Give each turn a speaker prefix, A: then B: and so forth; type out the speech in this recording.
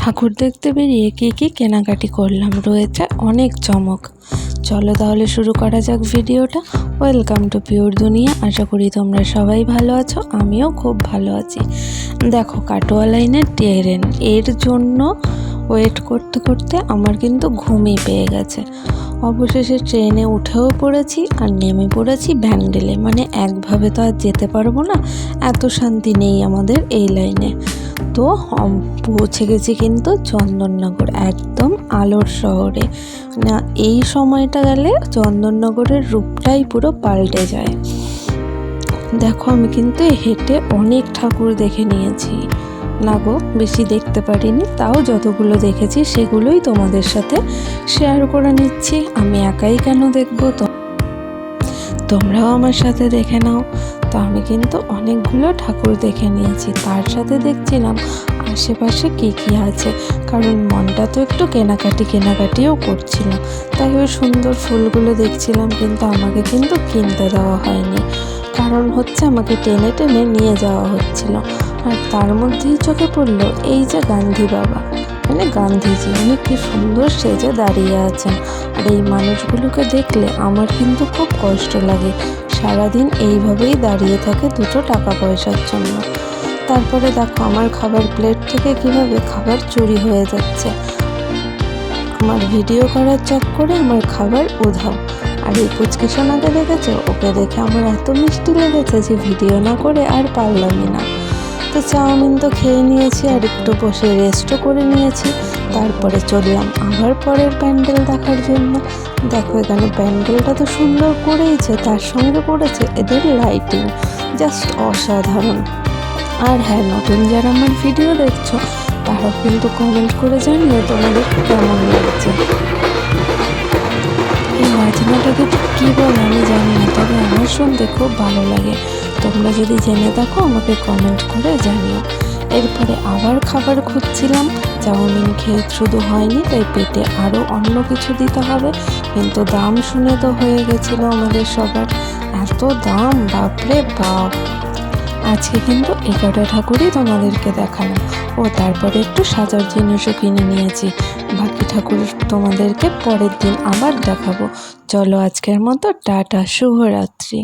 A: ঠাকুর দেখতে বেরিয়ে কী কেনাকাটি করলাম, রয়েছে অনেক চমক। চলো তাহলে শুরু করা যাক ভিডিওটা। ওয়েলকাম টু পিওর দুনিয়া। আশা করি তোমরা সবাই ভালো আছো, আমিও খুব ভালো আছি। দেখো, কাটোয়া লাইনের ট্রেন, এর জন্য ওয়েট করতে করতে আমার কিন্তু ঘুমই পেয়ে গেছে। অবশেষে ট্রেনে উঠেও পড়েছি আর নেমে পড়েছি ব্যান্ডেলে। মানে একভাবে তো আর যেতে পারবো না, এত শান্তি নেই আমাদের এই লাইনে। তো পৌঁছে গেছি কিন্তু চন্দননগর, একদম আলোর শহরে। না, এই সময়টা গেলে চন্দননগরের রূপটাই পুরো পাল্টে যায়। দেখো, আমি কিন্তু হেঁটে অনেক ঠাকুর দেখে নিয়েছি। না গো, বেশি দেখতে পারিনি, তাও যতগুলো দেখেছি সেগুলোই তোমাদের সাথে শেয়ার করে নিচ্ছি। আমি একাই কেন দেখবো, তো তোমরাও আমার সাথে দেখে নাও। তো আমি কিন্তু অনেকগুলো ঠাকুর দেখে নিয়েছি, তার সাথে দেখছিলাম আশেপাশে কী কী আছে, কারণ মনটা তো একটু কেনাকাটিও করছিল। তাই ওই সুন্দর ফুলগুলো দেখছিলাম, কিন্তু আমাকে কিন্তু কিনতে দেওয়া হয়নি। কারণ হচ্ছে আমাকে টেনে টেনে নিয়ে যাওয়া হচ্ছিল। আর তার মধ্যেই চোখে পড়লো এই যে গান্ধী বাবা, মানে গান্ধীজি, উনি কি সুন্দর সেজে দাঁড়িয়ে আছেন। আর এই মানুষগুলোকে দেখলে আমার কিন্তু খুব কষ্ট লাগে। সারাদিন এইভাবেই দাঁড়িয়ে থাকে দুটো টাকা পয়সার জন্য। তারপরে দেখো, আমার খাবার প্লেট থেকে কিভাবে খাবার চুরি হয়ে যাচ্ছে। আমার ভিডিও করার চক্করে আমার খাবার উধাও। আর এই পুচকি সোনাকে দেখেছো, ওকে দেখে আমার এত মিষ্টি লেগেছে যে ভিডিও না করে আর পারলামই না। তো চাউমিন তো খেয়ে নিয়েছি আর একটু বসে রেস্টও করে নিয়েছি। তারপরে চললাম আবার পরের প্যান্ডেল দেখার জন্য। দেখো, এখানে প্যান্ডেলটা তো সুন্দর করেইছে, তার সঙ্গে করেছে এদের লাইটিং, জাস্ট অসাধারণ। আর হ্যাঁ, নতুন যারা আমার ভিডিও দেখছো তারাও কিন্তু কমেন্ট করে জানিও তোমাদের কেমন লাগছে। এই বাজনাটাকে কী বলে আমি জানি না, তবে আমার শুনতে খুব ভালো লাগে। তোমরা যদি জেনে থাকো আমাকে কমেন্ট করে জানিও। এরপরে আবার খাবার খুঁজছিলাম। চাউমিন খেয়ে শুধু হয়নি, তাই পেটে আরও অন্য কিছু দিতে হবে। কিন্তু দাম শুনে তো হয়ে গেছিলো আমাদের সবার, এত দাম, বাপরে বাপ। আজকে কিন্তু 11 ঠাকুরই তোমাদেরকে দেখালাম। ও তারপরে একটু সাজার জিনিসও কিনে নিয়েছি। বাকি ঠাকুর তোমাদেরকে পরের দিন আবার দেখাবো। চলো, আজকের মতো টাটা, শুভরাত্রি।